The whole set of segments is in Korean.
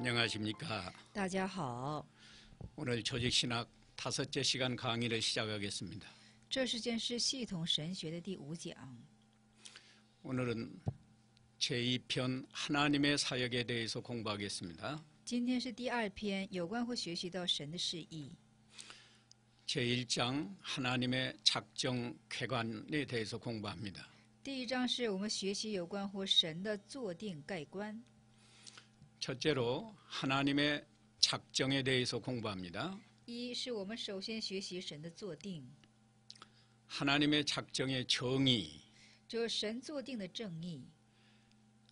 안녕하십니까. 大家好， 오늘 조직신학 5째 시간 강의를 시작하겠습니다. 这是件事系统神学的第5讲。 오늘은 제2편 하나님의 사역에 대해서 공부하겠습니다. 今天是第2篇，有关会学习到神的示意。 제1장 하나님의 작정 쾌관에 대해서 공부합니다. 第1章是我们学习有关乎神的坐定盖观。 첫째로 하나님의 작정에 대해서 공부합니다. 一是我们首先学习神的坐定， 하나님의 작정의 정의. 就是神坐定的正义。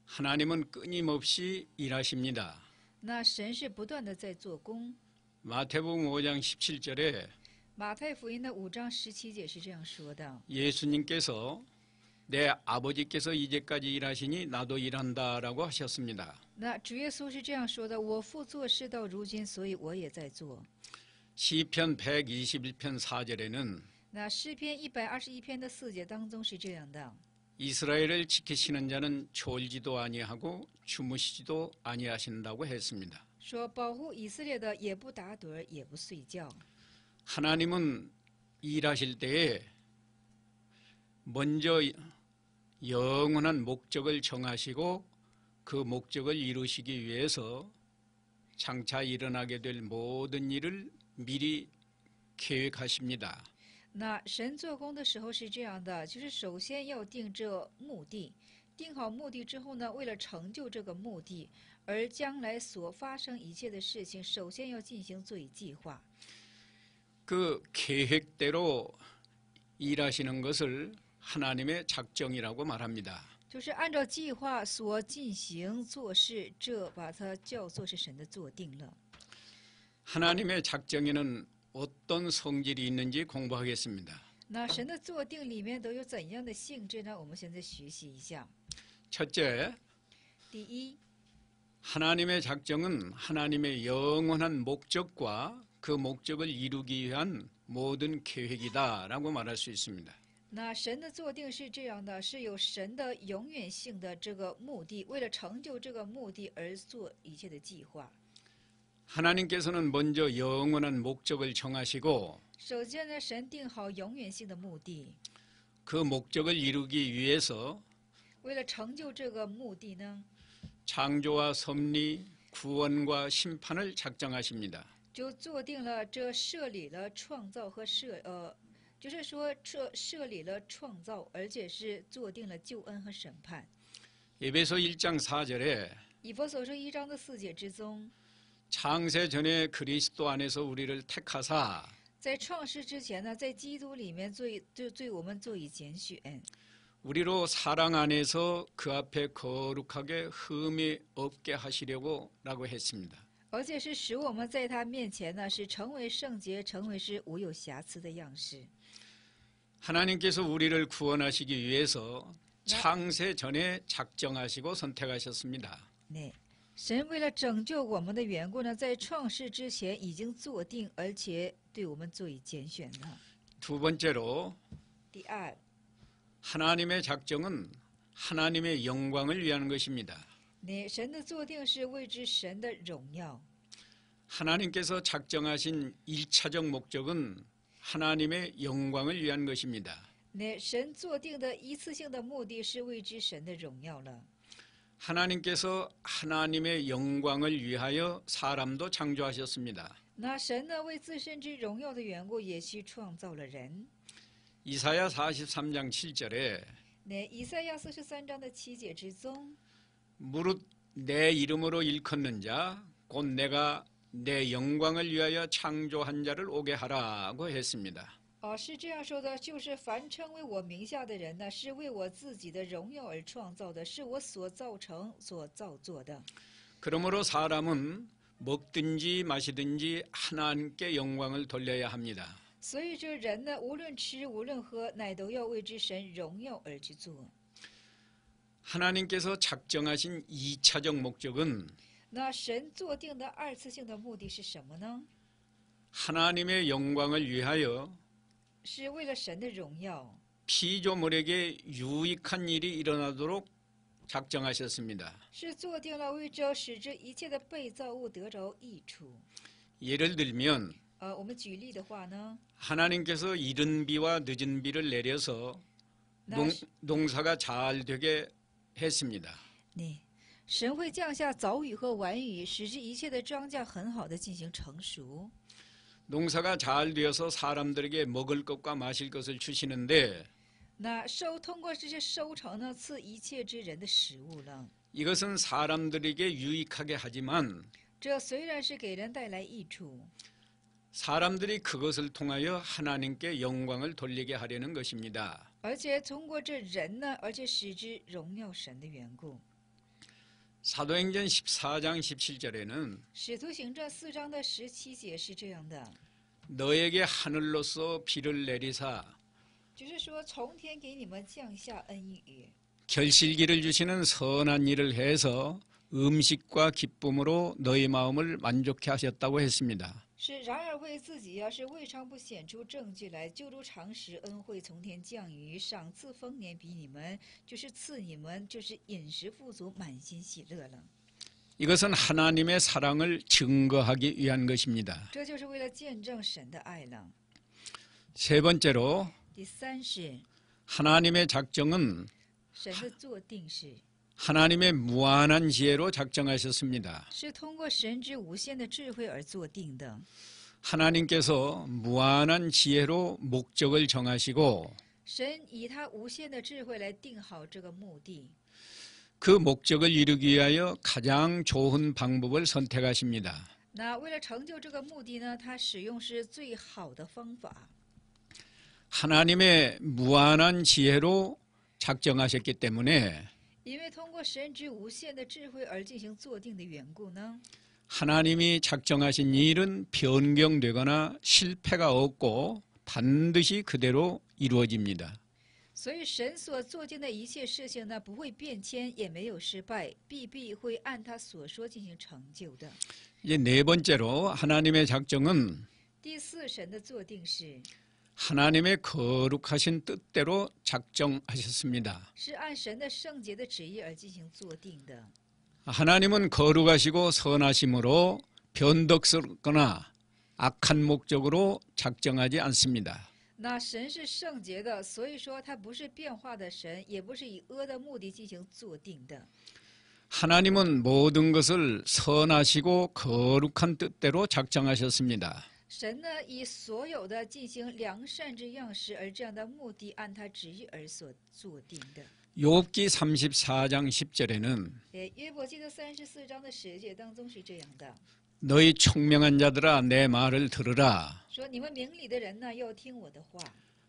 하나님은 끊임없이 일하십니다. 那神是不断的在做工。 마태복음 5장 17절에 马太福音的5章17节是这样说的： 예수님께서 내 아버지께서 이제까지 일하시니 나도 일한다라고 하셨습니다. 那主耶稣是这样说的：我父做事到如今，所以我也在做。 시편 121편 4절에는 那诗篇121篇的4节当中是这样的： 이스라엘을 지키시는 자는 졸지도 아니하고 주무시지도 아니하신다고 했습니다. 说保护以色列的也不打盹也不睡觉。 하나님은 일하실 때에 먼저 영원한 목적을 정하시고 그 목적을 이루시기 위해서 장차 일어나게 될 모든 일을 미리 계획하십니다. 那神做工的时候是这样的，就是首先要定这目的，定好目的之后呢，为了成就这个目的，而将来所发生一切的事情，首先要进行做计划。 그 계획대로 일하시는 것을 하나님의 작정이라고 말합니다. 就是按照计划所进行做事，这把它叫做是神的做定了。 하나님의 작정에는 어떤 성질이 있는지 공부하겠습니다. 那神的做定里面都有怎样的性质呢？我们现在学习一下。 첫째, 第一， 하나님의 작정은 하나님의 영원한 목적과 그 목적을 이루기 위한 모든 계획이다라고 말할 수 있습니다. 那神的做定是这样的，是有神的永远性的这个目的，为了成就这个目的而做一切的计划。 하나님께서는 먼저 영원한 목적을 정하시고 首先呢，神定好永远性的目的， 그 목적을 이루기 위해서 为了成就这个目的呢， 창조와 섭리, 구원과 심판을 작정하십니다. 就做定了这设立了创造和就是说设立了创造，而且是做定了救恩和审判。 에베소 1장 4절에 以弗所书1章的4节之中， 창세 전에 그리스도 안에서 우리를 택하사 在创世之前呢，在基督里面对我们做以拣选， 우리로 사랑 안에서 그 앞에 거룩하게 흠이 없게 하시려고 라고 했습니다. 而且是使我们在他面前呢，是成为圣洁，成为是无有瑕疵的样式。 하나님께서 우리를 구원하시기 위해서 창세 전에 작정하시고 선택하셨습니다. 那神为了拯救我们的缘故呢，在创世之前已经做定，而且对我们做以拣选了。 두 번째로 第二， 하나님의 작정은 하나님의 영광을 위한 것입니다. 那神的做定是为之神的荣耀。 하나님께서 작정하신 1차적 목적은 하나님의 영광을 위한 것입니다. 那神做定的一次性的目的是为之神的荣耀了。 하나님께서 하나님의 영광을 위하여 사람도 창조하셨습니다. 那神呢，为自身之荣耀的缘故，也去创造了人。 이사야 43장 7절에 那以赛亚43章的7节之中， 무릇 내 이름으로 일컫는 자 곧 내가 내 영광을 위하여 창조한 자를 오게 하라고 했습니다. 是这样说的，就是凡称为我名下的人呢，是为我自己的荣耀而创造的，是我所造成、所造作的。 그러므로 사람은 먹든지 마시든지 하나님께 영광을 돌려야 합니다. 所以这人呢，无论吃无论喝，乃都要为之神荣耀而去做。 하나님께서 작정하신 2차적 목적은 那神做定的二次性的目的是什么呢？ 하나님의 영광을 위하여 是为了神的荣耀， 피조물에게 유익한 일이 일어나도록 작정하셨습니다. 是做定了为着使之一切的被造物得着益处。 예를 들면 我们举例的话呢， 하나님께서 이른 비와 늦은 비를 내려서 那是 농사가 잘 되게 했습니다. 神会降下早雨和晚雨，使之一切的庄稼很好的进行成熟。 농사가 잘 되어서 사람들에게 먹을 것과 마실 것을 주시는데 那通过这些收成呢，赐一切之人的食物了。 이것은 사람들에게 유익하게 하지만 这虽然是给人带来益处， 사람들이 그것을 통하여 하나님께 영광을 돌리게 하려는 것입니다. 而且通过这人呢，而且使之荣耀神的缘故。 사도행전 14장 17절에는 使徒行传4章的17节是这样的， 너에게 하늘로서 비를 내리사 就是说从天给你们降下恩雨， 결실기를 주시는 선한 일을 해서 음식과 기쁨으로 너희 마음을 만족해 하셨다고 했습니다. 是然而为自己是未尝不显出证据来，就如常时恩惠从天降雨，赏赐丰年比你们，就是赐你们就是饮食富足，满心喜乐了。 이것은 하나님의 사랑을 증거하기 위한 것입니다. 这就是为了见证神的爱了。 세 번째로 第三是 하나님의 작정은 神的做定是， 하나님의 무한한 지혜로 작정하셨습니다. 是通过神之无限的智慧而做定的。 하나님께서 무한한 지혜로 목적을 정하시고 神以他无限的智慧来定好这个目的， 그 목적을 이루기 위하여 가장 좋은 방법을 선택하십니다. 那为了成就这个目的呢，他使用是最好的方法。 하나님의 무한한 지혜로 작정하셨기 때문에 因为通过神之无限的智慧而进行做定的缘故呢， 하나님이 작정하신 일은 변경되거나 실패가 없고 반드시 그대로 이루어집니다. 所以神所做定的一切事情呢，不会变迁，也没有失败，必会按他所说进行成就的。 이제 네 번째로 하나님의 작정은 第四，神的做定是 하나님의 거룩하신 뜻대로 작정하셨습니다. 是按神的圣洁的旨意而进行做定的。 하나님은 거룩하시고 선하심으로 변덕스럽거나 악한 목적으로 작정하지 않습니다. 那神是圣洁的，所以说他不是变化的神，也不是以恶的目的进行做定的。 하나님은 모든 것을 선하시고 거룩한 뜻대로 작정하셨습니다. 神呢，以所有的进行良善之样式，而这样的目的按他旨意而所做定的。 욥기 34장 10절에는 约伯记的34章的10节当中是这样的， 너희 총명한 자들아 내 말을 들으라. 说你们明理的人呢，要听我的话。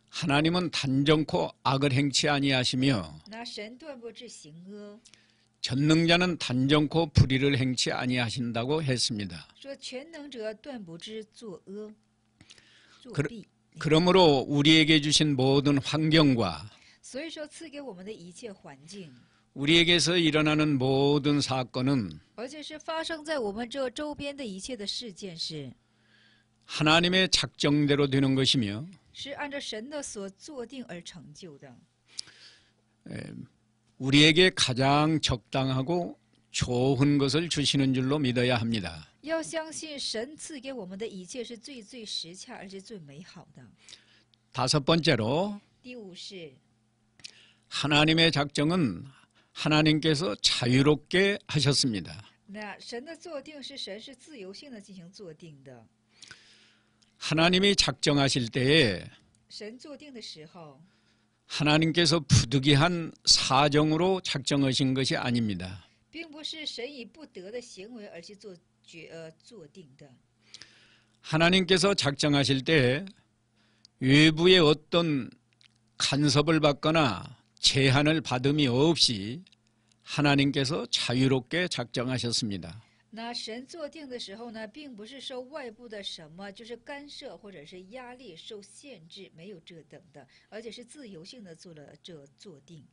하나님은 단정코 악을 행치 아니하시며 那神断不致行恶， 전능자는 단정코 불의를 행치 아니하신다고 했습니다. 说全能者断不知作恶作弊。 그러므로 우리에게 주신 모든 환경과 所以说赐给我们的一切环境， 우리에게서 일어나는 모든 사건은 而且是发生在我们这周边的一切的事件是， 하나님의 작정대로 되는 것이며 是按照神的所做定而成就的。 우리에게 가장 적당하고 좋은 것을 주시는 줄로 믿어야 합니다. 要相信神赐给我们的一切是最实洽而且最美好的。 다섯 번째로 第五是 하나님의 작정은 하나님께서 자유롭게 하셨습니다. 那神的做定是神是自由性的进行做定的。 하나님이 작정하실 때에 神做定的时候， 하나님께서 부득이한 사정으로 작정하신 것이 아닙니다. 并不是神以不得的行为而去做定的。 하나님께서 작정하실 때 외부의 어떤 간섭을 받거나 제한을 받음이 없이 하나님께서 자유롭게 작정하셨습니다. 那神做定的时候呢，并不是受外部的什么就是干涉或者是压力、受限制，没有这等的，而且是自由性的做了这做定。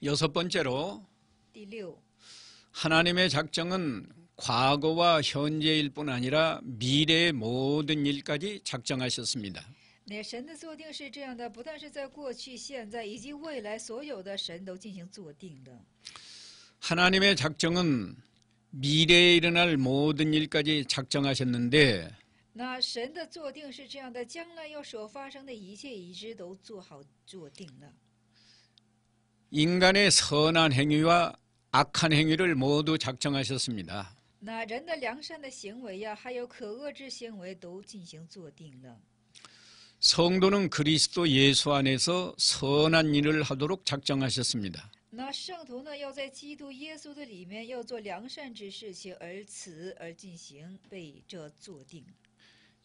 여섯 번째로 第六， 하나님의 작정은 과거와 현재일 뿐 아니라 미래의 모든 일까지 작정하셨습니다. 那神的做定是这样的，不但是在过去、现在以及未来所有的神都进行做定的。 하나님의 작정은 미래에 일어날 모든 일까지 작정하셨는데 那神的做定是这样的，将来要所发生的一切已知都做好做定了。 인간의 선한 행위와 악한 행위를 모두 작정하셨습니다. 那人的良善的行为呀，还有可恶之行为都进行做定了。 성도는 그리스도 예수 안에서 선한 일을 하도록 작정하셨습니다. 那圣徒呢，要在基督耶稣的里面要做良善之事情，而进行被这做定。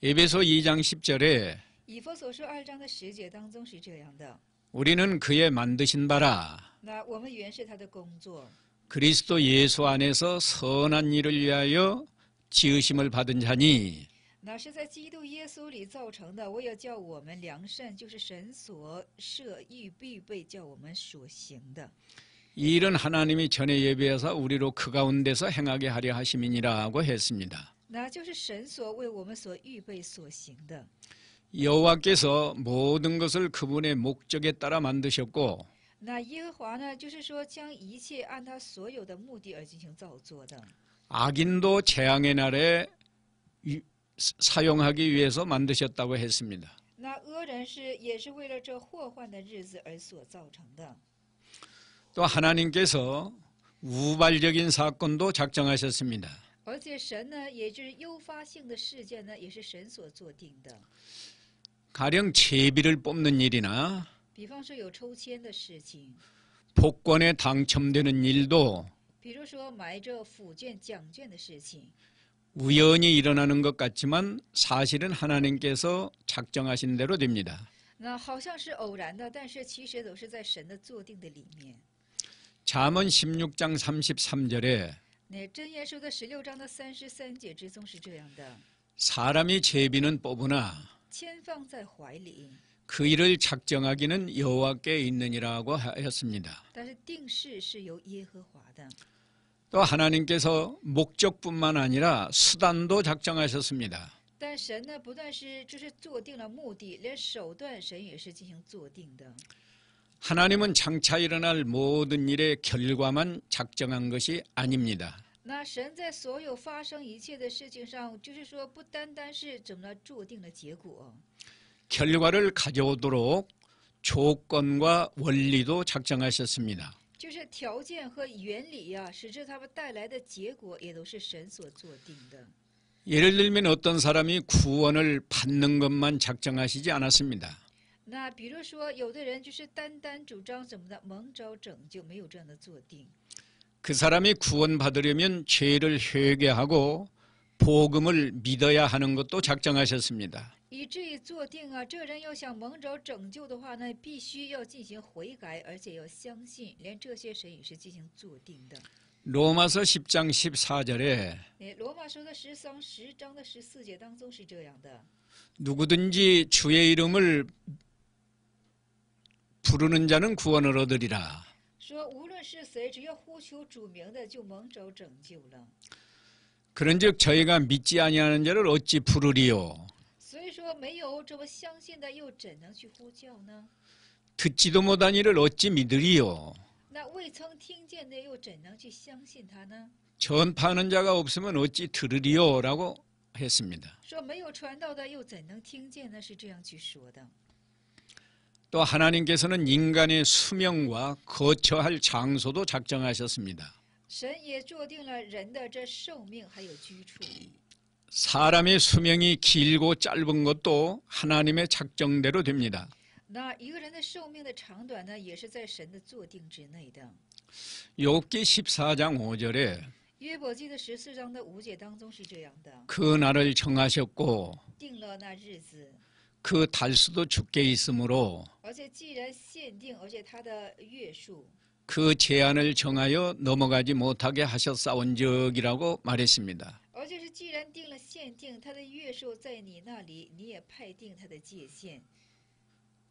에베소 2장 10절에 以弗所书2章的10节当中是这样的。 우리는 그의 만드신 바라 那我们原是他的工作， 그리스도 예수 안에서 선한 일을 위하여 지으심을 받은 자니 那是在基督耶稣里造成的。我要叫我们良善，就是神所预备叫我们所行的。 이 일은 하나님이 전에 예비하사 우리로 그 가운데서 행하게 하려 하심이니라고 했습니다. 那就是神所为我们所预备所行的。 여호와께서 모든 것을 그분의 목적에 따라 만드셨고 那耶和华呢，就是说将一切按他所有的目的而进行造作的。 악인도 재앙의 날에 사용하기 위해서 만드셨다고 했습니다. 那恶人也是为了这祸患的日子而所造成的。 또 하나님께서 우발적인 사건도 작정하셨습니다. 而且神呢，也就是诱发性的事件呢，也是神所做定的。 가령 제비를 뽑는 일이나 比方说有抽签的事情， 복권에 당첨되는 일도 比如说买这辅券奖券的事情， 우연히 일어나는 것 같지만 사실은 하나님께서 작정하신 대로 됩니다. 那好像是偶然的，但是其实都是在神的做定的里面。 잠언 16장 33절에 那箴言书的16章的33节之中是这样的： 사람이 제비는 뽑으나 签放在怀里， 그 일을 작정하기는 여호와께 있느니라고 하였습니다. 但是定事是由耶和华的。 또 하나님께서 목적뿐만 아니라 수단도 작정하셨습니다. 但神呢，不但是就是做定了目的，连手段神也是进行做定的。 하나님은 장차 일어날 모든 일의 결과만 작정한 것이 아닙니다. 那神在所有发生一切的事情上，就是说不单单是怎么注定了结果， 결과를 가져오도록 조건과 원리도 작정하셨습니다. 就是条件和原理呀、使之他们带来的结果也都是神所做定的。 예를 들면 어떤 사람이 구원을 받는 것만 작정하시지 않았습니다. 那比如说，有的人就是单单主张怎么的蒙召拯救，没有这样的做定。 그 사람이 구원받으려면 죄를 회개하고 복음을 믿어야 하는 것도 작정하셨습니다. 以至于做定啊，这人要想蒙召拯救的话呢，必须要进行悔改，而且要相信，连这些神也是进行做定的。 로마서 10장 14절에 罗马书的10章的14节当中是这样的： 누구든지 주의 이름을 부르는 자는 구원을 얻으리라. 说无论是谁，只要呼求主名的，就蒙召拯救了。 그런즉 저희가 믿지 아니하는 자를 어찌 부르리요? 所以说，没有这么相信的，又怎能去呼叫呢？ 듣지도 못한 이를 어찌 믿으리요? 那未曾听见的，又怎能去相信他呢？ 전파하는 자가 없으면 어찌 들으리요?라고 했습니다. 说没有传道的，又怎能听见呢？是这样去说的。 또 하나님께서는 인간의 수명과 거처할 장소도 작정하셨습니다. 神也做定了人的这寿命还有居处。 사람의 수명이 길고 짧은 것도 하나님의 작정대로 됩니다. 那一个人的寿命的长短呢，也是在神的做定之内的。 욥기 14장 5절에 约伯记的14章的5节当中是这样的： 그 날을 정하셨고 定了那日子， 그 달수도 주께 있으므로 而且既然限定，而且它的月数， 그 제한을 정하여 넘어가지 못하게 하셨사온적이라고 말했습니다. 而且是既然定了限定，它的月数在你那里，你也派定它的界限。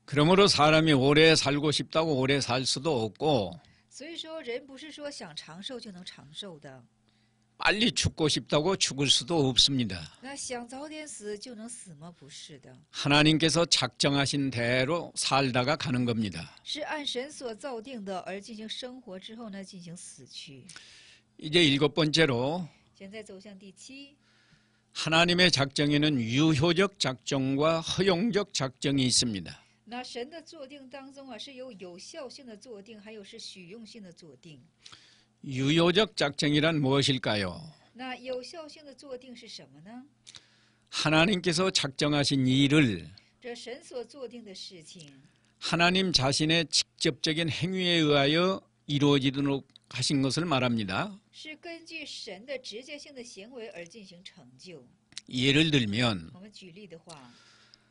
그러므로 사람이 오래 살고 싶다고 오래 살 수도 없고 所以说，人不是说想长寿就能长寿的。 빨리 죽고 싶다고 죽을 수도 없습니다. 那想早点死就能死吗？不是的， 하나님께서 작정하신 대로 살다가 가는 겁니다. 是按神所造定的而进行生活之后呢，进行死去。 이제 7번째로 现在走向第七， 하나님의 작정에는 유효적 작정과 허용적 작정이 있습니다. 那神的作定当中啊，是有效性的作定，还有是许用性的作定。 유효적 작정이란 무엇일까요? 那有效性的作定是什么呢？ 하나님께서 작정하신 일을 这神所作定的事情， 하나님 자신의 직접적인 행위에 의하여 이루어지도록 하신 것을 말합니다. 是根据神的直接性的行为而进行成就。 예를 들면 我们举例的话，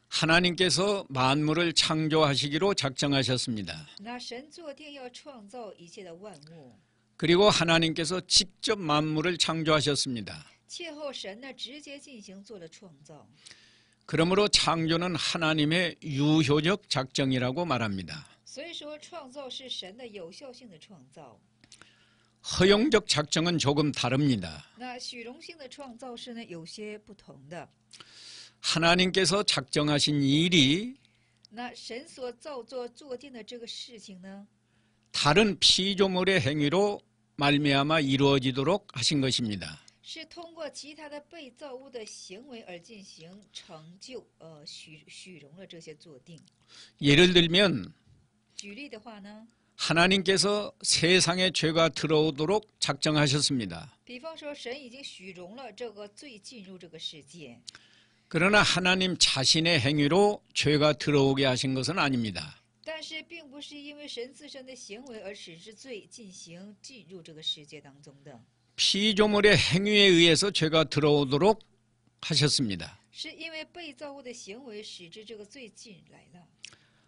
하나님께서 만물을 창조하시기로 작정하셨습니다. 那神作定要创造一切的万物， 그리고 하나님께서 직접 만물을 창조하셨습니다. 切后神呢直接进行做了创造， 그러므로 창조는 하나님의 유효적 작정이라고 말합니다. 所以说创造是神的有效性的创造。 허용적 작정은 조금 다릅니다. 那许容性的创造是呢有些不同的。 하나님께서 작정하신 일이 那神所造作作定的这个事情呢， 다른 피조물의 행위로 말미암아 이루어지도록 하신 것입니다. 是通过其他的被造物的行为而进行成就，许容了这些作定。 예를 들면 举例的话呢， 하나님께서 세상에 죄가 들어오도록 작정하셨습니다. 比方说神已经许容了这个罪进入这个世界， 그러나 하나님 자신의 행위로 죄가 들어오게 하신 것은 아닙니다. 但是并不是因为神自身的行为而使之罪进入这个世界当中的， 피조물의 행위에 의해서 죄가 들어오도록 하셨습니다. 是因为被造物的行为使之这个罪进来了。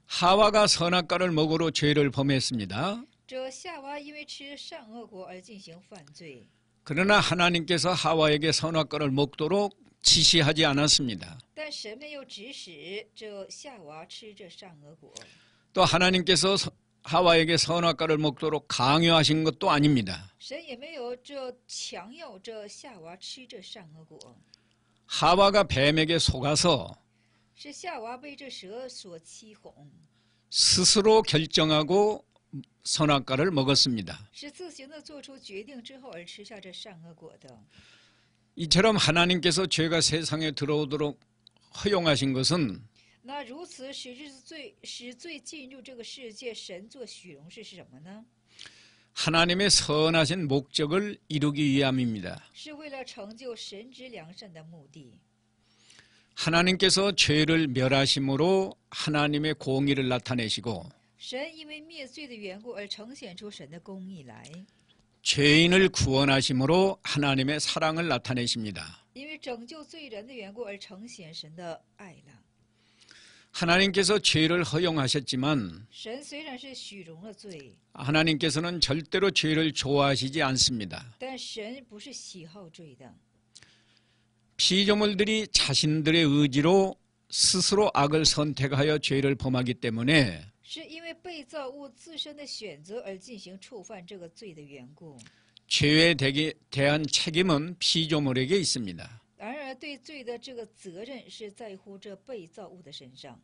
하와가 선악과를 먹으러 죄를 범했습니다. 这夏娃因为吃善恶果而进行犯罪， 그러나 하나님께서 하와에게 선악과를 먹도록 지시하지 않았습니다. 但神没有指使这夏娃吃这善恶果， 또 하나님께서 하와에게 선악과를 먹도록 강요하신 것도 아닙니다. 神也没有这强要这夏娃吃这善恶果， 하와가 뱀에게 속아서 是夏娃被这蛇所欺哄， 스스로 결정하고 선악과를 먹었습니다. 是自行的做出决定之后而吃下这善恶果的。 이처럼 하나님께서 죄가 세상에 들어오도록 허용하신 것은 那如此使罪进入这个世界，神做许容是什么呢？ 하나님의 선하신 목적을 이루기 위함입니다. 是为了成就神之良善的目的。 하나님께서 죄를 멸하심으로 하나님의 공의를 나타내시고 神因为灭罪的缘故而呈现出神的公义来， 죄인을 구원하심으로 하나님의 사랑을 나타내십니다. 因为拯救罪人的缘故而呈现神的爱了。 하나님께서 죄를 허용하셨지만 神虽然是许容了罪， 하나님께서는 절대로 죄를 좋아하시지 않습니다. 但神不是喜好罪的。 피조물들이 자신들의 의지로 스스로 악을 선택하여 죄를 범하기 때문에 是因为被造物自身的选择而进行触犯这个罪的缘故， 죄에 대한 책임은 피조물에게 있습니다. 然而对罪的这个责任是在乎这被造物的身上。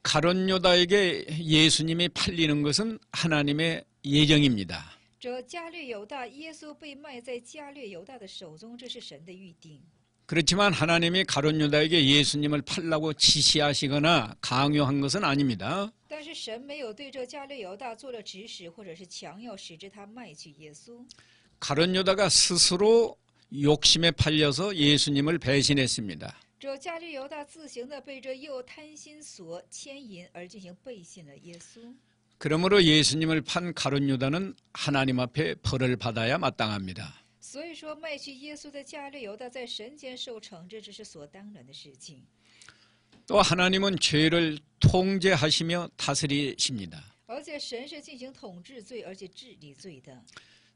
가룟 유다에게 예수님이 팔리는 것은 하나님의 예정입니다. 这加略犹大，耶稣被卖在加略犹大的手中，这是神的预定。 그렇지만 하나님이 가룟 유다에게 예수님을 팔라고 지시하시거나 강요한 것은 아닙니다. 但是神没有对这加略犹大做了指使，或者是强要使之他卖去耶稣。 가룟 유다가 스스로 욕심에 팔려서 예수님을 배신했습니다. 这加略犹大自行的被这又贪心所牵引而进行背信了耶稣。 그러므로 예수님을 판 가룟 유다는 하나님 앞에 벌을 받아야 마땅합니다. 所以说，卖去耶稣的加略犹大在神间受惩治，这是所当然的事情。 또 하나님은 죄를 통제하시며 다스리십니다. 而且神是进行统治罪，而且治理罪的。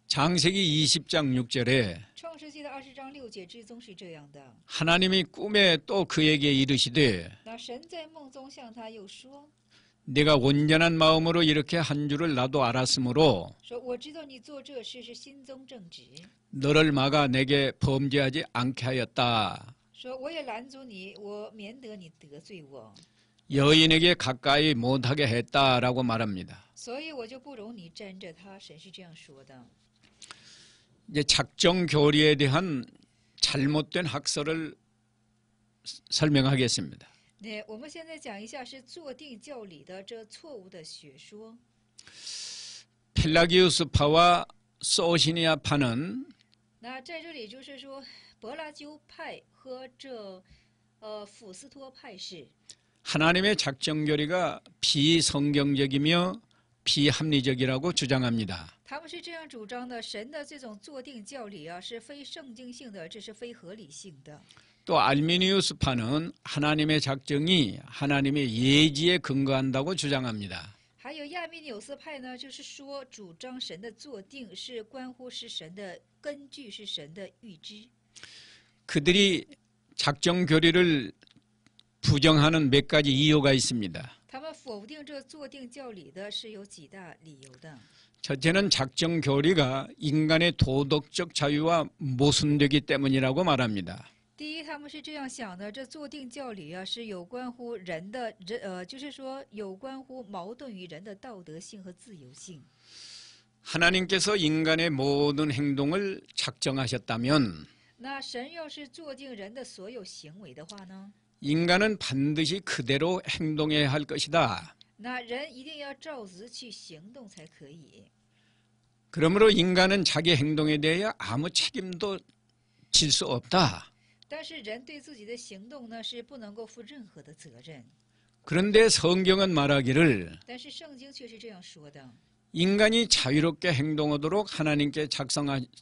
창세기 20장 6절에 创世纪的20章6节之中是这样的。 하나님이 꿈에 또 그에게 이르시되 那神在梦中向他又说 내가 온전한 마음으로 이렇게 한 줄을 나도 알았으므로 说我知道你做这事是心中正直， 너를 막아 내게 범죄하지 않게 하였다. 说我也拦阻你，我免得你得罪我， 여인에게 가까이 못하게 했다라고 말합니다. 所以我就不容你沾着他。神是这样说的。 이제 작정 교리에 대한 잘못된 학설을 설명하겠습니다. 那我们现在讲一下是坐定教理的这错误的学说。 펠라기우스파와 소시니아파는 那在这里就是说，柏拉纠派和这辅斯托派是 하나님의 작정 교리가 비성경적이며 비합리적이라고 주장합니다. 他们是这样主张的：神的这种坐定教理啊，是非圣经性的，这是非合理性的。 또 알미니우스파는 하나님의 작정이 하나님의 예지에 근거한다고 주장합니다. 还有亚米纽斯派呢，就是说主张神的坐定是关乎是神的根据，是神的预知。 그들이 작정 교리를 부정하는 몇 가지 이유가 있습니다. 他们否定这坐定教理的是有几大理由的。 첫째는 작정 교리가 인간의 도덕적 자유와 모순되기 때문이라고 말합니다. 第一，他们是这样想的：这坐定教理啊，是有关乎人的就是说有关乎矛盾于人的道德性和自由性。 하나님께서 인간의 모든 행동을 작정하셨다면 那神要是坐定人的所有行为的话呢， 인간은 반드시 그대로 행동해야 할 것이다. 那人一定要照直去行动才可以。 그러므로 인간은 자기 행동에 대해 아무 책임도 질 수 없다. 但是人对自己的行动呢，是不能够负任何的责任。 그런데 성경은 말하기를 但是圣经却是这样说的： 인간이 자유롭게 행동하도록 하나님께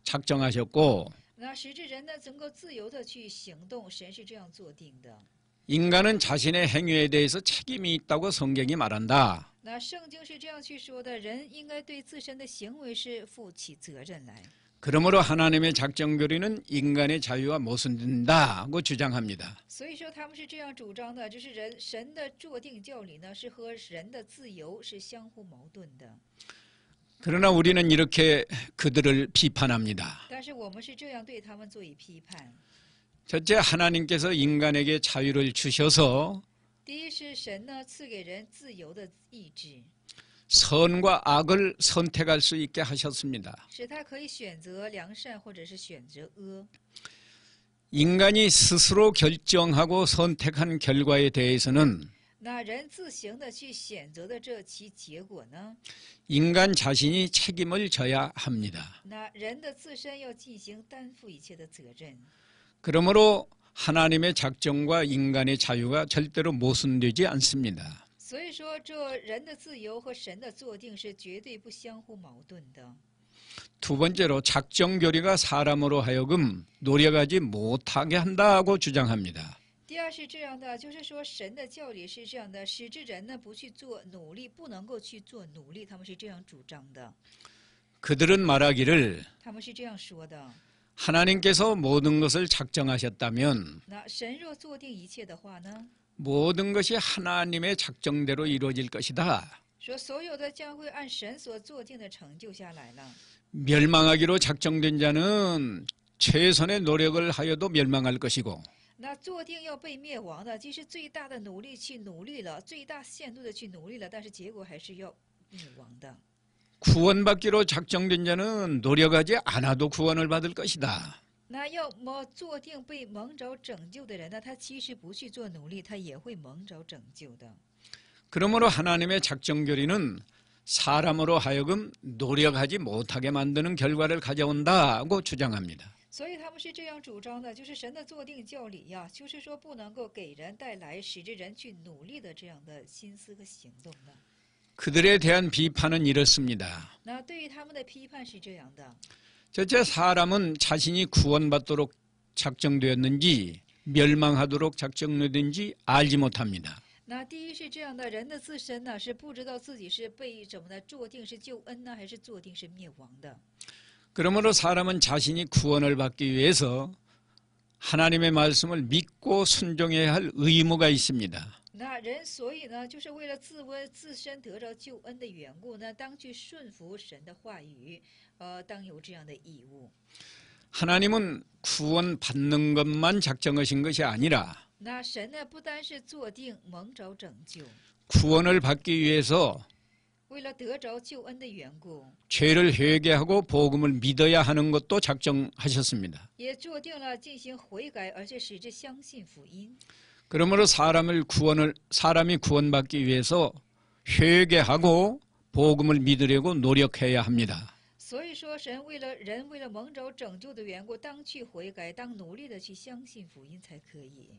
작정하셨고 那使之人呢，能够自由的去行动，神是这样做定的。 인간은 자신의 행위에 대해서 책임이 있다고 성경이 말한다. 那圣经是这样去说的：人应该对自身的行为是负起责任来。 그러므로 하나님의 작정 교리는 인간의 자유와 모순된다고 주장합니다. 所以说他们是这样主张的，就是神的坐定教理呢，是和人的自由是相互矛盾的。 그러나 우리는 이렇게 그들을 비판합니다. 但是我们是这样对他们做以批判。 첫째, 하나님께서 인간에게 자유를 주셔서 第一是神呢赐给人自由的意志， 선과 악을 선택할 수 있게 하셨습니다. 使他可以选择良善或者是选择恶。 인간이 스스로 결정하고 선택한 결과에 대해서는 那人自行的去选择的这其结果呢， 인간 자신이 책임을 져야 합니다. 那人的自身要进行担负一切的责任。 그러므로 하나님의 작정과 인간의 자유가 절대로 모순되지 않습니다. 所以说，这人的自由和神的坐定是绝对不相互矛盾的。 두 번째로 작정 교리가 사람으로 하여금 노력하지 못하게 한다고 주장합니다. 第二是这样的，就是说神的教理是这样的，使之人呢不去做努力，不能够去做努力，他们是这样主张的。 그들은 말하기를 他们是这样说的： 하나님께서 모든 것을 작정하셨다면 那神若坐定一切的话呢， 모든 것이 하나님의 작정대로 이루어질 것이다. 说所有的将会按神所坐定的成就下来了。 멸망하기로 작정된 자는 최선의 노력을 하여도 멸망할 것이고 那坐定要被灭亡的，即使最大的努力去努力了，最大限度的去努力了，但是结果还是要灭亡的。 구원받기로 작정된 자는 노력하지 않아도 구원을 받을 것이다. 那要么坐定被蒙着拯救的人呢，他其实不去做努力，他也会蒙着拯救的。 그러므로 하나님의 작정 교리는 사람으로 하여금 노력하지 못하게 만드는 결과를 가져온다고 주장합니다. 所以他们是这样主张的，就是神的坐定教理呀，就是说不能够给人带来使之人去努力的这样的心思和行动的。 그들에 대한 비판은 이렇습니다. 那对于他们的批判是这样的： 첫째, 사람은 자신이 구원받도록 작정되었는지 멸망하도록 작정되었는지 알지 못합니다. 那第一是这样的，人的自身呢是不知道自己是被怎么的坐定是救恩呢，还是坐定是灭亡的。 그러므로 사람은 자신이 구원을 받기 위해서 하나님의 말씀을 믿고 순종해야 할 의무가 있습니다. 那人所以呢，就是为了自身得着救恩的缘故呢，当去顺服神的话语，当有这样的义务。 하나님은 구원 받는 것만 작정하신 것이 아니라 那神呢，不单是坐定蒙着拯救， 구원을 받기 위해서 为了得着救恩的缘故， 죄를 회개하고 복음을 믿어야 하는 것도 작정하셨습니다. 也坐定了进行悔改，而且使之相信福音。 그러므로 사람이 구원받기 위해서 회개하고 복음을 믿으려고 노력해야 합니다. 所以说，神为了蒙着拯救的缘故，当去悔改，当努力的去相信福音才可以。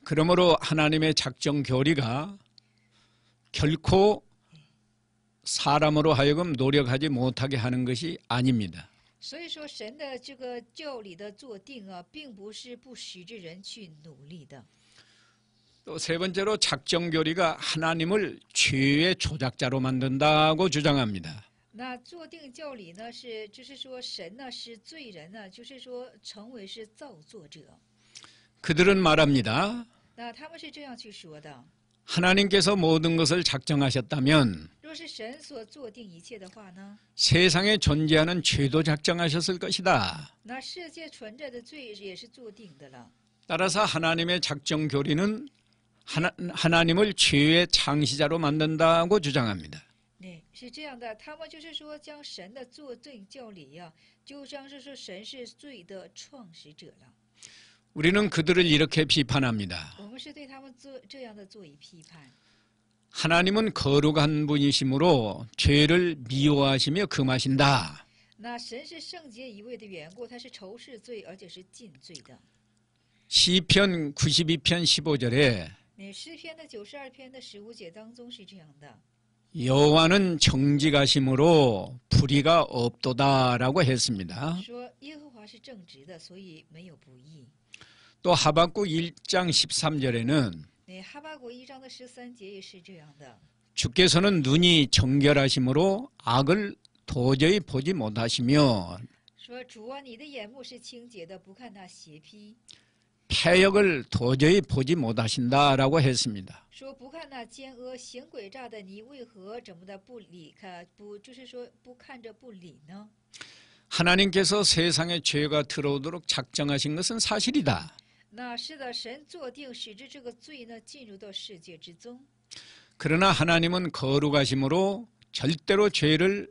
그러므로 하나님의 작정 교리가 결코 사람으로 하여금 노력하지 못하게 하는 것이 아닙니다. 所以说，神的这个教理的坐定啊，并不是不使之人去努力的。 또 세 번째로 작정 교리가 하나님을 죄의 조작자로 만든다고 주장합니다. 那坐定教理呢，就是说神呢是罪人呢，就是说成为是造作者。 그들은 말합니다. 那他们是这样去说的： 하나님께서 모든 것을 작정하셨다면 若是神所坐定一切的话呢， 세상에 존재하는 죄도 작정하셨을 것이다. 那世界存在的罪也是坐定的了。 따라서 하나님의 작정 교리는 하나님을 죄의 창시자로 만든다고 주장합니다. 对，是这样的，他们就是说将神的坐定教理呀、就像是说神是罪的创始者了。 우리는 그들을 이렇게 비판합니다. 我们是对他们这样的做以批判。 하나님은 거룩한 분이시므로 죄를 미워하시며 금하신다. 那神是圣洁一位的缘故，他是仇视罪，而且是禁罪的。 시편 92편 15절에 那诗篇的92篇的15节当中是这样的： 여호와는 정직하심으로 불의가 없도다라고 했습니다. 说耶和华是正直的，所以没有不义。 또 하박국 1장 13절에는 那哈巴谷1章的13节也是这样的： 주께서는 눈이 정결하심으로 악을 도저히 보지 못하시며 说主啊，你的眼目是清洁的，不看那邪僻； 패역을 도저히 보지 못하신다라고 했습니다. 说不看那奸恶行诡诈的，你为何怎么的不理看？就是说不看着不理呢？ 하나님께서 세상에 죄가 들어오도록 작정하신 것은 사실이다. 那是的，神坐定使之这个罪呢进入到世界之中。 그러나 하나님은 거룩하심으로 절대로 죄를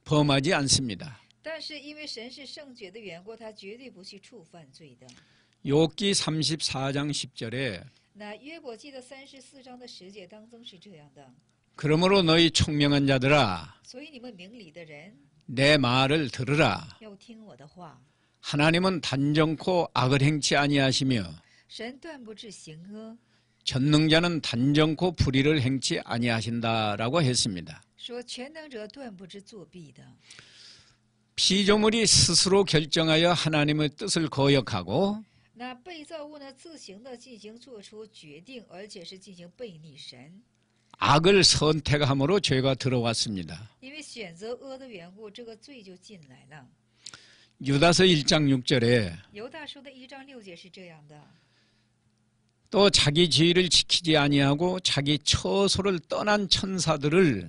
범하지 않습니다. 但是因为神是圣洁的缘故，他绝对不去触犯罪的。 욥기 34장 10절에 那约伯记的34章的10节当中是这样的： 그러므로 너희 총명한 자들아 所以你们明理的人 내 말을 들으라. 要听我的话。 하나님은 단정코 악을 행치 아니하시며 神断不至行恶， 전능자는 단정코 불의를 행치 아니하신다라고 했습니다. 说全能者断不知作弊的。 피조물이 스스로 결정하여 하나님의 뜻을 거역하고 那被造物呢自行的进行做出决定，而且是进行背逆神， 악을 선택함으로 죄가 들어왔습니다. 因为选择恶的缘故，这个罪就进来了。 유다서 1장 6절에 犹大书的1章6节是这样的： 또 자기 지위를 지키지 아니하고 자기 처소를 떠난 천사들을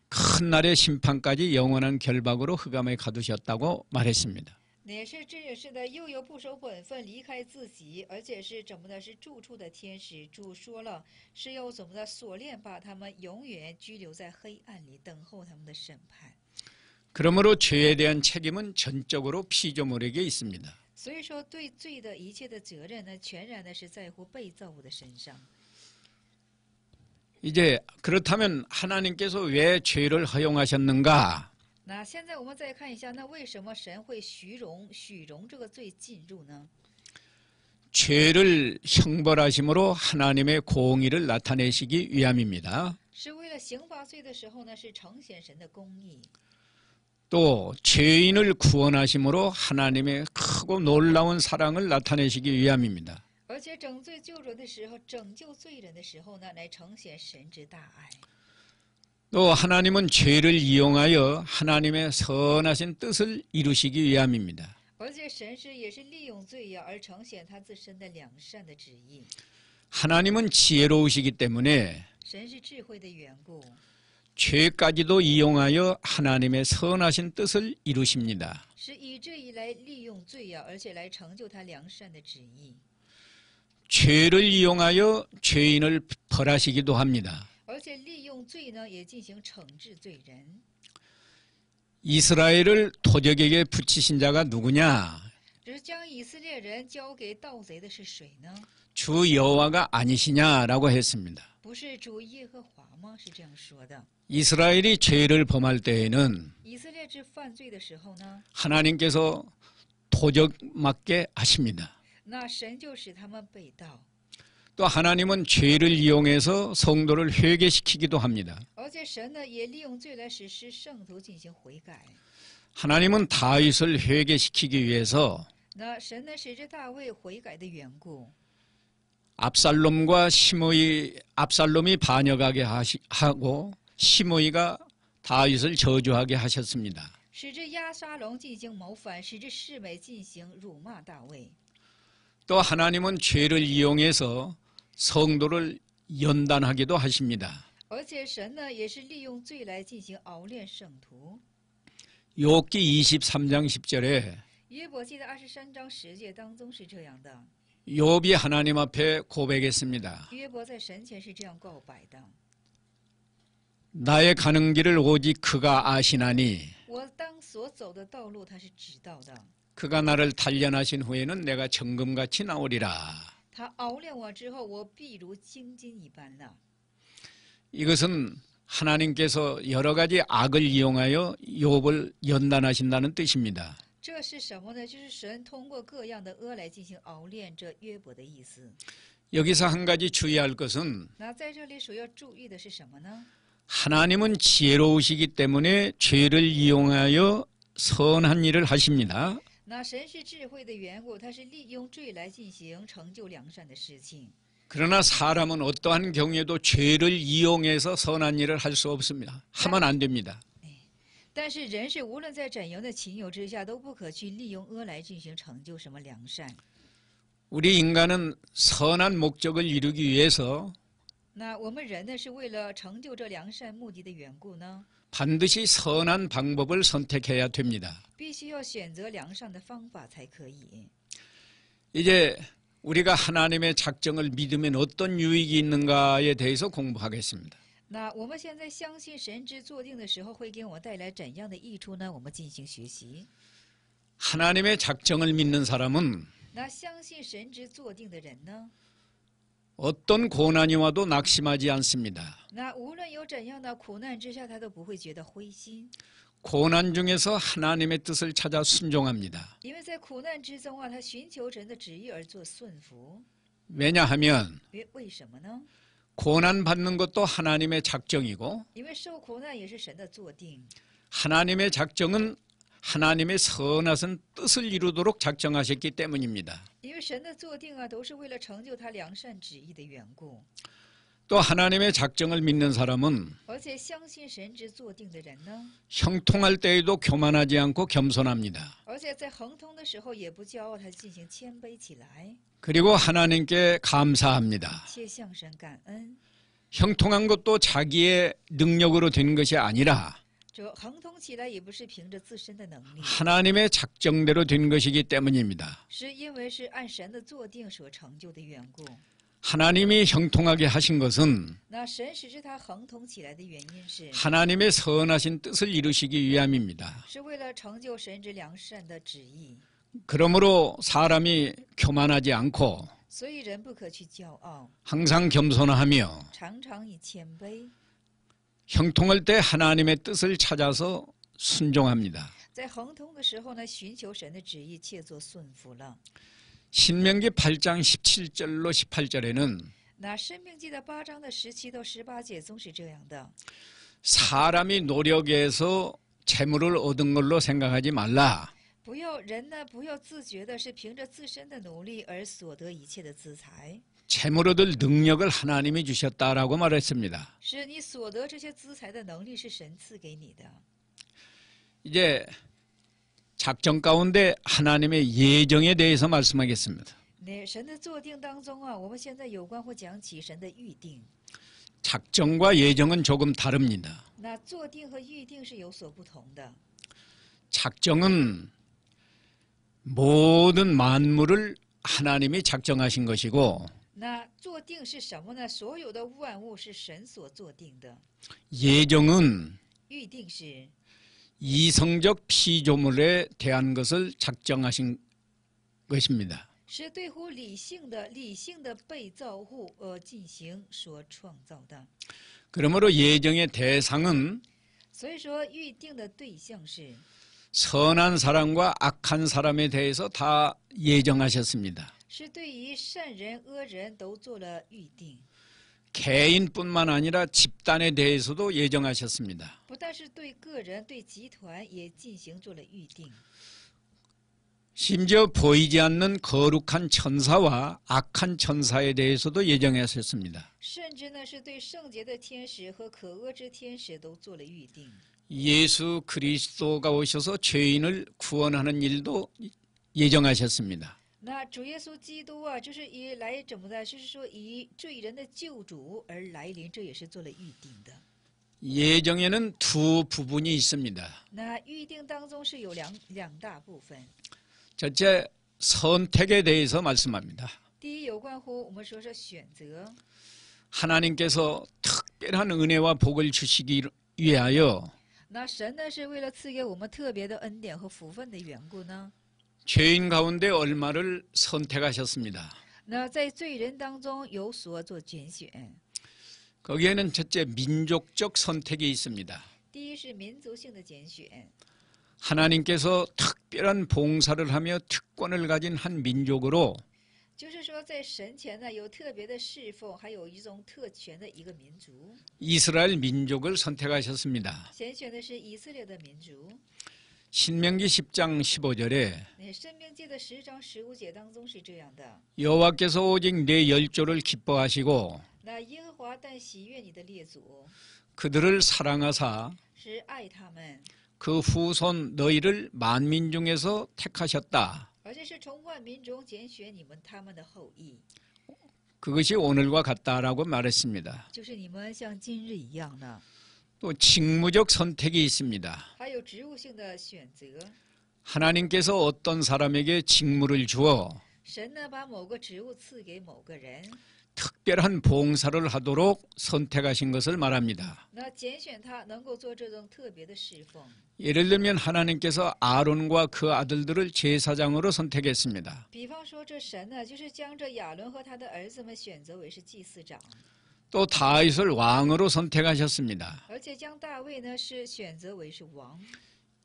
큰 날의 심판까지 영원한 결박으로 흑암에 가두셨다고 말했습니다. 也是这也是的，又有不守本分，离开自己，而且是怎么的？是住处的天使。主说了，是要怎么的锁链，把他们永远拘留在黑暗里，等候他们的审判。 그러므로 죄에 대한 책임은 전적으로 피조물에게 있습니다. 所以说，对罪的一切的责任呢，全然的是在乎被造物的身上。 이제 그렇다면 하나님께서 왜 죄를 허용하셨는가? 那现在我们再看一下，那为什么神会许容这个罪进入呢？ 죄를 형벌하심으로 하나님의 공의를 나타내시기 위함입니다. 是为了刑罚罪的时候呢，是呈现神的公义。 또 죄인을 구원하심으로 하나님의 크고 놀라운 사랑을 나타내시기 위함입니다. 而且整罪救人的时候，拯救罪人的时候呢，来呈现神之大爱。 또 하나님은 죄를 이용하여 하나님의 선하신 뜻을 이루시기 위함입니다. 而且神也是利用罪呀，而呈现他自身的良善的旨意。 하나님은 지혜로우시기 때문에 神是智慧的缘故， 죄까지도 이용하여 하나님의 선하신 뜻을 이루십니다. 是以至于来利用罪呀、而且来成就他良善的旨意， 죄를 이용하여 죄인을 벌하시기도 합니다. 而且利用罪呢也进行惩治罪人。 이스라엘을 도적에게 붙이신 자가 누구냐? 只是将以色列人交给盗贼的是谁呢？ 주 여호와가 아니시냐라고 했습니다. 不是主耶和华吗？是这样说的。 이스라엘이 죄를 범할 때에는 以色列之犯罪的时候呢， 하나님께서 도적 맞게 하십니다. 那神就使他们被盗， 또 하나님은 죄를 이용해서 성도를 회개시키기도 합니다. 而且神呢也利用罪来使圣徒进行悔改。 하나님은 다윗을 회개시키기 위해서 那神呢使这大卫悔改的缘故， 압살롬과 압살롬이 반역하게 하고 시므이가 다윗을 저주하게 하셨습니다. 使这押沙龙进行谋反，使这示每进行辱骂大卫。 또 하나님은 죄를 이용해서 성도를 연단하기도 하십니다. 而且神呢也是利用罪来进行熬炼圣徒。 욥기 23장 10절에 约伯记的23章10节当中是这样的， 욥이 하나님 앞에 고백했습니다. 约伯在神前是这样告白的： 나의 가는 길을 오직 그가 아시나니 我当所走的道路他是知道的， 그가 나를 단련하신 후에는 내가 정금같이 나오리라. 他熬炼我之后，我必如精金一般了。 이것은 하나님께서 여러 가지 악을 이용하여 욥을 연단하신다는 뜻입니다. 这是什么呢？就是神通过各样的恶来进行熬炼这约伯的意思。 여기서 한 가지 주의할 것은 那在这里所要注意的是什么呢？ 하나님은 지혜로우시기 때문에 죄를 이용하여 선한 일을 하십니다. 那神是智慧的缘故，他是利用罪来进行成就良善的事情。 그러나 사람은 어떠한 경우에도 죄를 이용해서 선한 일을 할 수 없습니다. 하면 안 됩니다. 但是人是无论在怎样的情由之下，都不可去利用恶来进行成就什么良善。 우리 인간은 선한 목적을 이루기 위해서 那我们人呢，是为了成就这良善目的的缘故呢， 반드시 선한 방법을 선택해야 됩니다. 必须要选择良善的方法才可以。 이제 우리가 하나님의 작정을 믿으면 어떤 유익이 있는가에 대해서 공부하겠습니다. 那我们现在相信神之作定的时候，会给我们带来怎样的益处呢？我们进行学习。 하나님의 작정을 믿는 사람은 那相信神之作定的人呢？ 어떤 고난이 와도 낙심하지 않습니다. 那无论有怎样的苦难之下，他都不会觉得灰心， 고난 중에서 하나님의 뜻을 찾아 순종합니다. 因为在苦难之中啊，他寻求神的旨意而做顺服。 왜냐하면 为什么呢？ 고난 받는 것도 하나님의 작정이고 因为受苦难也是神的作定， 하나님의 작정은 하나님의 선하신 뜻을 이루도록 작정하셨기 때문입니다. 因为神的作定啊，都是为了成就他良善旨意的缘故。 또 하나님의 작정을 믿는 사람은 而且相信神之作定的人呢， 형통할 때에도 교만하지 않고 겸손합니다. 而且在亨通的时候也不骄傲，他进行谦卑起来， 그리고 하나님께 감사합니다. 且向神感恩。 형통한 것도 자기의 능력으로 된 것이 아니라 这亨通起来也不是凭着自身的能力， 하나님의 작정대로 된 것이기 때문입니다. 是因为是按神的作定所成就的缘故。 하나님이 형통하게 하신 것은 那神使之他亨通起来的原因是， 하나님의 선하신 뜻을 이루시기 위함입니다. 是为了成就神之良善的旨意。 그러므로 사람이 교만하지 않고 所以人不可去骄傲， 항상 겸손하며 常常以谦卑， 형통할 때 하나님의 뜻을 찾아서 순종합니다. 在亨通的时候呢，寻求神的旨意，切做顺服了。 신명기 8장 17절로 18절에는 那申命记的8章的17到18节中是这样的： 사람이 노력해서 재물을 얻은 걸로 생각하지 말라. 不要人呢，不要自觉的是凭着自身的努力而所得一切的资财， 재물 얻을 능력을 하나님이 주셨다라고 말했습니다. 是你所得这些资财的能力是神赐给你的。 이제 작정 가운데 하나님의 예정에 대해서 말씀하겠습니다. 那神的作定当中啊，我们现在有关会讲起神的预定。 작정과 예정은 조금 다릅니다. 那做定和预定是有所不同的。 작정은 모든 만물을 하나님이 작정하신 것이고 那做定是什么呢？所有的万物是神所做定的。 예정은 预定是 이성적 피조물에 대한 것을 작정하신 것입니다. 是对乎理性的被造物进行所创造的。 그러므로 예정의 대상은 所以说，预定的对象是 선한 사람과 악한 사람에 대해서 다 예정하셨습니다. 是对于善人恶人都做了预定， 개인뿐만 아니라 집단에 대해서도 예정하셨습니다. 不但是对个人、对集团也进行做了预定。 심지어 보이지 않는 거룩한 천사와 악한 천사에 대해서도 예정하셨습니다. 甚至呢，是对圣洁的天使和可恶之天使都做了预定。 예수 그리스도가 오셔서 죄인을 구원하는 일도 예정하셨습니다. 那主耶稣基督啊，就是以来怎么的？就是说以罪人的救主而来临，这也是做了预定的。 예정에는 두 부분이 있습니다. 那预定当中是有两大部分。 첫째, 선택에 대해서 말씀합니다. 第一，有关乎我们说是选择。 하나님께서 특별한 은혜와 복을 주시기 위하여 那神呢，是为了赐给我们特别的恩典和福分的缘故呢。 죄인 가운데 얼마를 선택하셨습니다. 那在罪人当中有所做拣选。 거기에는 첫째 민족적 선택이 있습니다. 第一是民族性的拣选， 하나님께서 특별한 봉사를 하며 특권을 가진 한 민족으로 就是说在神前呢有特别的侍奉，还有一种特权的一个民族。 이스라엘 민족을 선택하셨습니다. 拣选的是以色列的民族。 신명기 10장 15절에 申命记的10章15节当中是这样的： 여호와께서 오직 내 열조를 기뻐하시고 那耶和华但喜悦你的列祖， 그들을 사랑하사 是爱他们， 그 후손 너희를 만민 중에서 택하셨다. 而且是从万民中拣选你们他们的后裔， 그것이 오늘과 같다라고 말했습니다. 就是你们像今日一样的。 또 직무적 선택이 있습니다. 还有职务性的选择， 하나님께서 어떤 사람에게 직무를 주어 神呢把某个职务赐给某个人， 특별한 봉사를 하도록 선택하신 것을 말합니다. 那拣选他能够做这种特别的侍奉。 예를 들면 하나님께서 아론과 그 아들들을 제사장으로 선택했습니다. 比方说，这神呢就是将这亚伦和他的儿子们选择为是祭司长， 또 다윗을 왕으로 선택하셨습니다. 而且将大卫呢是选择为是王，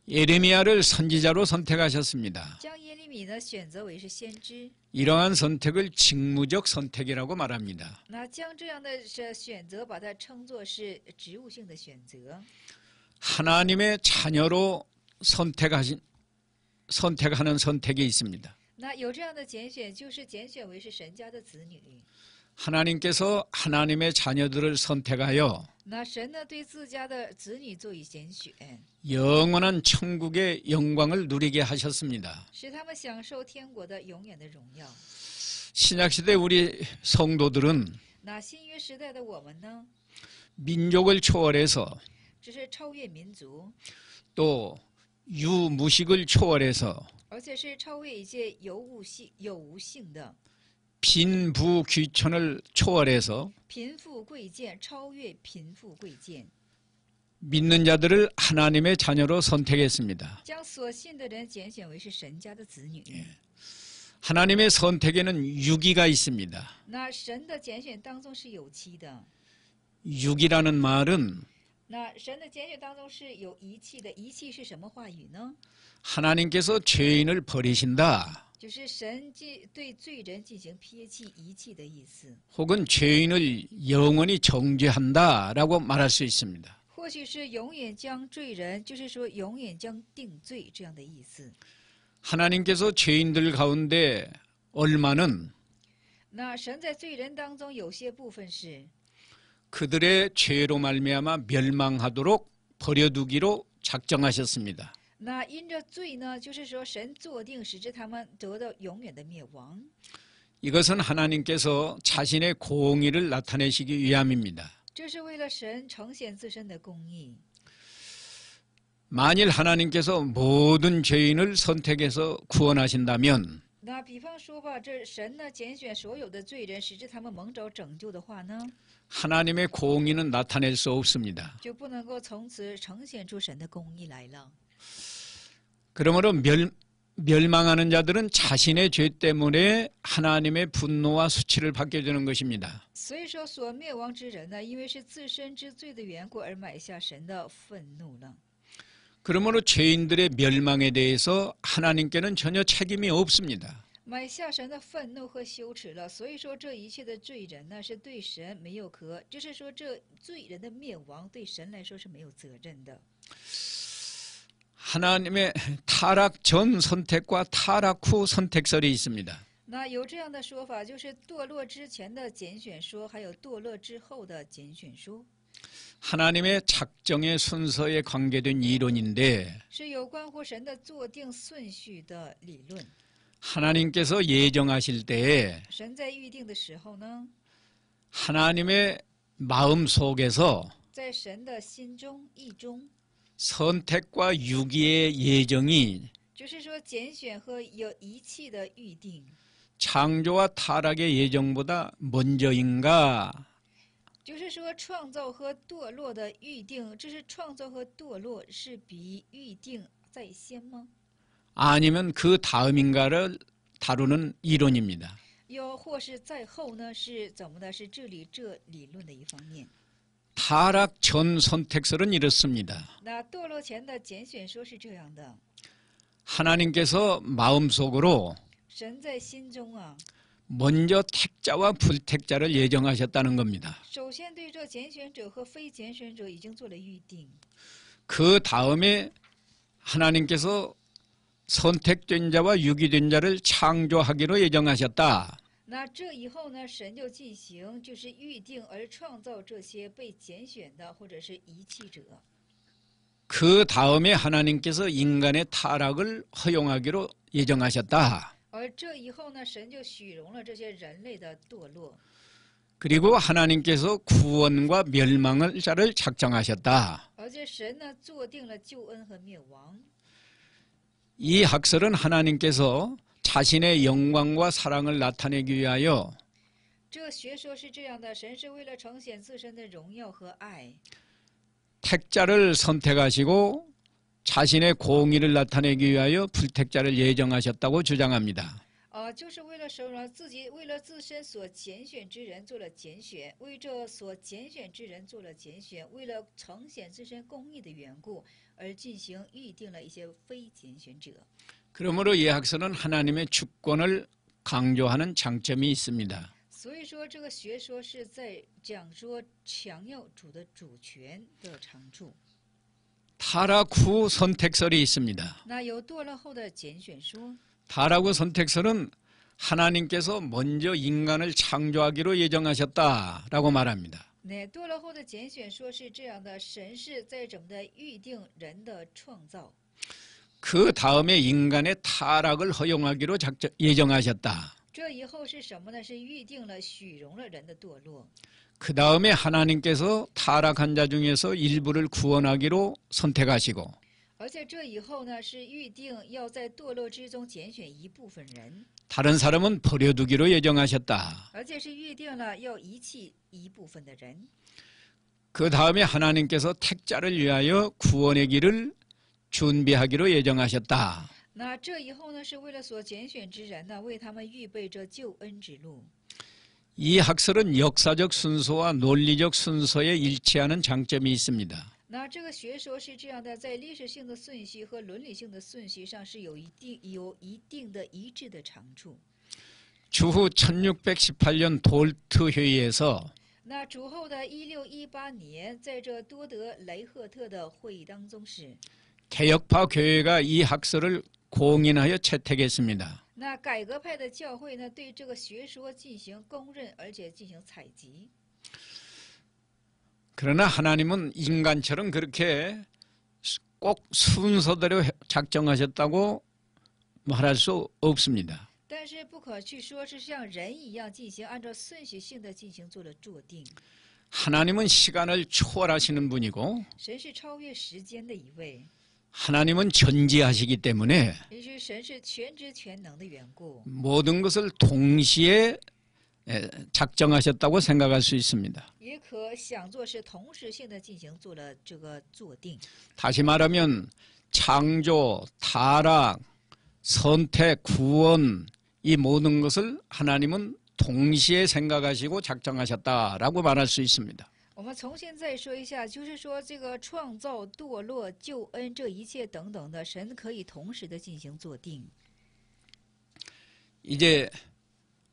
예레미야를 선지자로 선택하셨습니다. 将耶利米呢选择为是先知。 이러한 선택을 직무적 선택이라고 말합니다. 那将这样的选择，把它称作是职务性的选择。 하나님의 자녀로 선택하는 선택이 있습니다. 那有这样的拣选，就是拣选为是神家的子女。 하나님께서 하나님의 자녀들을 선택하여 那神呢对自家的子女做以拣选， 영원한 천국의 영광을 누리게 하셨습니다. 使他们享受天国的永远的荣耀。 신약시대 우리 성도들은 那新约时代的我们呢， 민족을 초월해서 只是超越民族， 또 유무식을 초월해서 而且是超越一切有无性的 빈부귀천을 초월해서 贫富贵贱，超越贫富贵贱， 믿는 자들을 하나님의 자녀로 선택했습니다. 将所信的人拣选为是神家的子女。 하나님의 선택에는 유기가 있습니다. 那神的拣选当中是有期的， 유기라는 말은 那神的拣选当中是有遗弃的。遗弃是什么话语呢？ 하나님께서 죄인을 버리신다. 就是神对罪人进行撇弃、遗弃的意思。 혹은 죄인을 영원히 정죄한다라고 말할 수 있습니다. 或许是永远将罪人，就是说永远将定罪这样的意思。 하나님께서 죄인들 가운데 얼마는 那神在罪人当中有些部分是 그들의 죄로 말미암아 멸망하도록 버려두기로 작정하셨습니다. 那因着罪呢，就是说神坐定，使之他们得到永远的灭亡。 이것은 하나님께서 자신의 공의를 나타내시기 위함입니다. 这是为了神呈现自身的公义。 만일 하나님께서 모든 죄인을 선택해서 구원하신다면 那比方说吧，这神呢拣选所有的罪人，使至他们蒙着拯救的话呢， 하나님의 공의는 나타낼 수 없습니다. 就不能够从此呈现出神的公义来了。 그러므로 멸망하는 자들은 자신의 죄 때문에 하나님의 분노와 수치를 받게 되는 것입니다. 所以说，所灭亡之人呢，因为是自身之罪的缘故而买下神的愤怒了。 그러므로 죄인들의 멸망에 대해서 하나님께는 전혀 책임이 없습니다. 买下神的愤怒和羞耻了，所以说这一切的罪人呢，是对神没有就是说这罪人的灭亡对神来说是没有责任的。 하나님의 타락 전 선택과 타락 후 선택설이 있습니다. 那有这样的说法，就是堕落之前的拣选说，还有堕落之后的拣选说， 하나님의 작정의 순서에 관계된 이론인데 是有关乎神的坐定顺序的理论。 하나님께서 예정하실 때에 神在预定的时候呢， 하나님의 마음 속에서 在神的心中意中， 선택과 유기의 예정이 就是说拣选和有遗弃的预定， 창조와 타락의 예정보다 먼저인가? 就是说创造和堕落的预定，这是创造和堕落是比预定在先吗？ 아니면 그 다음인가를 다루는 이론입니다. 又或是在后呢？是怎么的？是这理论的一方面。 타락 전 선택설은 이렇습니다. 那堕落前的拣选说是这样的： 하나님께서 마음속으로 神在心中啊， 먼저 택자와 불택자를 예정하셨다는 겁니다. 首先对这拣选者和非拣选者已经做了预定。 그 다음에 하나님께서 선택된 자와 유기된 자를 창조하기로 예정하셨다. 那这以后呢，神就进行就是预定而创造这些被拣选的或者是遗弃者。 그 다음에 하나님께서 인간의 타락을 허용하기로 예정하셨다. 而这以后呢，神就许容了这些人类的堕落。 그리고 하나님께서 구원과 멸망을 자를 작정하셨다. 而且神呢，做定了救恩和灭亡。 이 학설은 하나님께서 자신의 영광과 사랑을 나타내기 위하여 这学说是这样的：神是为了呈现自身的荣耀和爱， 택자를 선택하시고 자신의 공의를 나타내기 위하여 불택자를 예정하셨다고 주장합니다. 就是为了神让自己为了自身所拣选之人做了拣选，为这所拣选之人做了拣选，为了呈现自身公义的缘故而进行预定了一些非拣选者。 그러므로 이 학설은 하나님의 주권을 강조하는 장점이 있습니다. 所以说，这个学说是在讲说强调主的主权的长处。 타락 후 선택설이 있습니다. 那有堕落后的拣选说， 타락 후 선택설은 하나님께서 먼저 인간을 창조하기로 예정하셨다라고 말합니다. 那堕落后的拣选说是这样的：神是在怎么的预定人的创造， 그 다음에 인간의 타락을 허용하기로 예정하셨다. 这以后是什么呢？是预定了许容了人的堕落。 그 다음에 하나님께서 타락한 자 중에서 일부를 구원하기로 선택하시고 而且这以后呢，是预定要在堕落之中拣选一部分人， 다른 사람은 버려두기로 예정하셨다. 而且是预定了要遗弃一部分的人。 그 다음에 하나님께서 택자를 위하여 구원의 길을 준비하기로 예정하셨다. 那这以后呢，是为了所拣选之人呢，为他们预备着救恩之路。 이 학설은 역사적 순서와 논리적 순서에 일치하는 장점이 있습니다. 那这个学说是这样的，在历史性的顺序和伦理性的顺序上是有一定的一致的长处。 주후 1618년 돌트 회의에서 那主后的1618年，在这多德雷赫特的会议当中是， 개혁파 교회가 이 학설을 공인하여 채택했습니다. 那改革派的教会呢，对这个学说进行公认，而且进行采集。 그러나 하나님은 인간처럼 그렇게 꼭 순서대로 작정하셨다고 말할 수 없습니다. 但是不可去说是像人一样进行按照顺序性的进行做了注定。 하나님은 시간을 초월하시는 분이고 神是超越时间的一位， 하나님은 전지하시기 때문에 也是神是全知全能的缘故， 모든 것을 동시에 작정하셨다고 생각할 수 있습니다. 也可想做是同时性的进行做了这个坐定。 다시 말하면 창조, 타락, 선택, 구원 이 모든 것을 하나님은 동시에 생각하시고 작정하셨다라고 말할 수 있습니다. 我们重新再说一下，就是说这个创造、堕落、救恩这一切等等的，神可以同时的进行坐定。 이제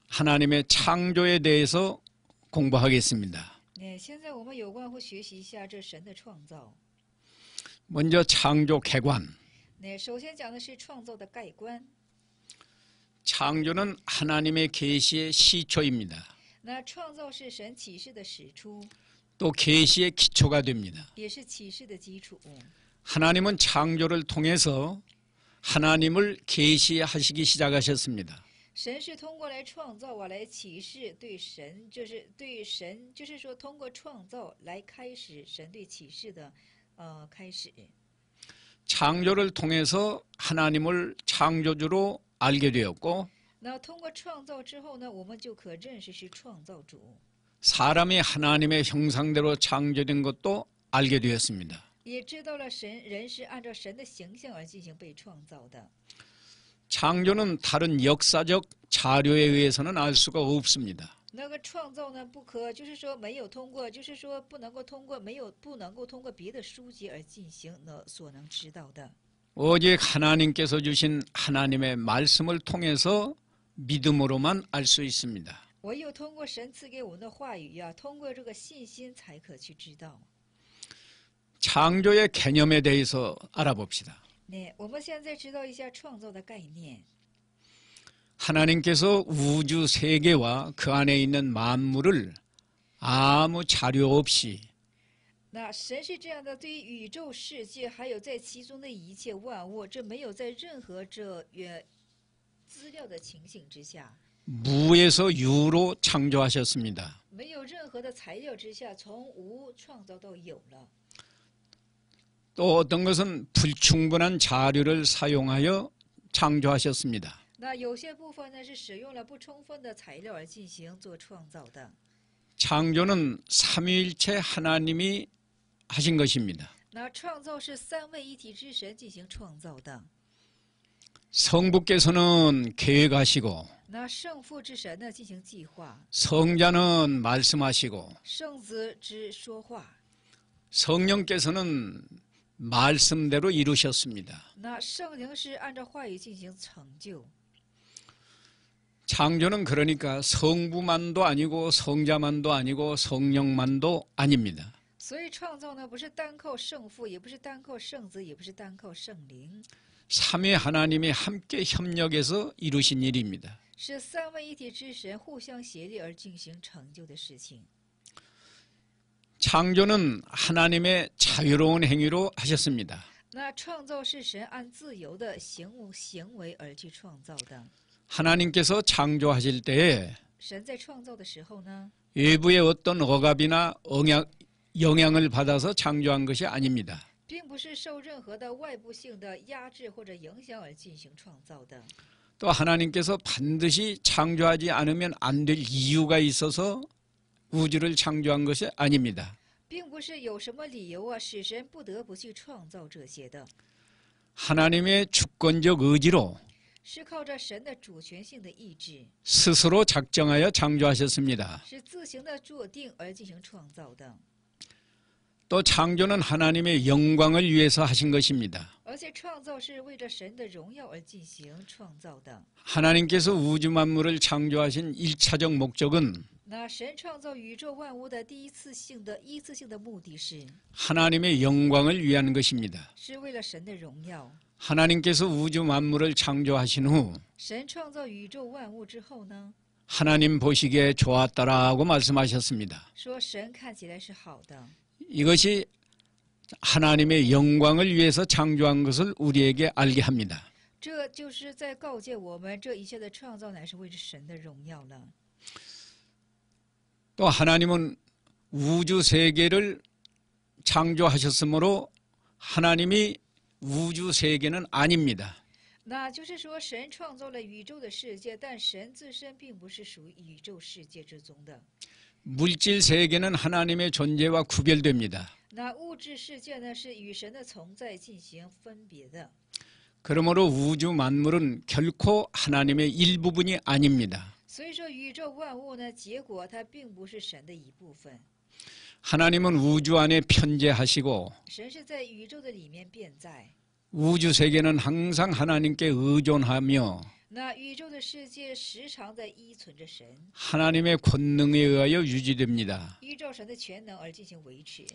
하나님의 창조에 대해서 공부하겠습니다. 现在我们有关会学习一下这神的创造。 먼저 창조 개관. 首先讲的是创造的概观。 창조는 하나님의 계시의 시초입니다. 那创造是神启示的始出， 또 계시의 기초가 됩니다. 也是启示的基础。 하나님은 창조를 통해서 하나님을 계시하시기 시작하셨습니다. 神是通过来创造来启示对神，就是说通过创造来开始神对启示的开始。 창조를 통해서 하나님을 창조주로 알게 되었고 那通过创造之后呢，我们就可认识是创造主， 사람이 하나님의 형상대로 창조된 것도 알게 되었습니다. 也知道了人是按照神的形象而进行被创造的。 창조는 다른 역사적 자료에 의해서는 알 수가 없습니다. 那个创造呢，不可就是说没有通过，就是说不能够通过别的书籍而进行所能知道的。 오직 하나님께서 주신 하나님의 말씀을 통해서 믿음으로만 알 수 있습니다. 唯有通过神赐给我们的话语呀，通过这个信心才可去知道。 창조의 개념에 대해서 알아봅시다. 我们现在知道一下创造的概念。 하나님께서 우주 세계와 그 안에 있는 만물을 아무 자료 없이 那神是这样的，对于宇宙世界还有在其中的一切万物，这没有在任何资料的情形之下， 무에서 유로 창조하셨습니다. 没有任何的材料之下，从无创造到有了。 또 어떤 것은 불충분한 자료를 사용하여 창조하셨습니다. 那有些部分呢是使用了不充分的材料而进行做创造的。 창조는 삼위일체 하나님이 하신 것입니다. 那创造是三位一体之神进行创造的。 성부께서는 계획하시고 那圣父之神呢进行计划， 성자는 말씀하시고 圣子之说话， 성령께서는 말씀대로 이루셨습니다. 那圣灵是按照话语进行成就。 창조는 그러니까 성부만도 아니고 성자만도 아니고 성령만도 아닙니다. 所以创造呢，不是单靠圣父，也不是单靠圣子，也不是单靠圣灵， 삼위 하나님이 함께 협력해서 이루신 일입니다. 是三位一体之神互相协力而进行成就的事情。 창조는 하나님의 자유로운 행위로 하셨습니다. 那创造是神按自由的行为而去创造的。 하나님께서 창조하실 때에 神在创造的时候呢， 외부의 어떤 억압이나 영향을 받아서 창조한 것이 아닙니다. 并不是受任何的外部性的压制或者影响而进行创造的。 또 하나님께서 반드시 창조하지 않으면 안 될 이유가 있어서 우주를 창조한 것이 아닙니다. 并不是有什么理由啊，使神不得不去创造这些的， 하나님의 주권적 의지로 是靠着神的主权性的意志， 스스로 작정하여 창조하셨습니다. 是自行的做定而进行创造的。 또 창조는 하나님의 영광을 위해서 하신 것입니다. 而且创造是为着神的荣耀而进行创造的。 하나님께서 우주 만물을 창조하신 1차적 목적은 那神创造宇宙万物的一次性的目的是， 하나님의 영광을 위한 것입니다. 是为了神的荣耀。 하나님께서 우주 만물을 창조하신 후 神创造宇宙万物之后呢， 하나님 보시기에 좋았더라고 말씀하셨습니다. 说神看起来是好的， 이것이 하나님의 영광을 위해서 창조한 것을 우리에게 알게 합니다. 这就是在告诫我们，这一切的创造乃是为着神的荣耀了。 또 하나님은 우주 세계를 창조하셨으므로 하나님이 우주 세계는 아닙니다. 那就是说，神创造了宇宙的世界，但神自身并不是属于宇宙世界之中的。 물질 세계는 하나님의 존재와 구별됩니다. 那物质世界呢，是与神的存在进行分别的。 그러므로 우주 만물은 결코 하나님의 일부분이 아닙니다. 所以说，宇宙万物呢，结果它并不是神的一部分。 하나님은 우주 안에 편재하시고 神是在宇宙的里面变在， 우주 세계는 항상 하나님께 의존하며 那宇宙的世界时常在依存着神， 하나님의 권능에 의하여 유지됩니다. 依照神的全能而进行维持。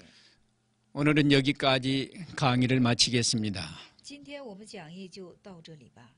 오늘은 여기까지 강의를 마치겠습니다. 今天我们讲义就到这里吧。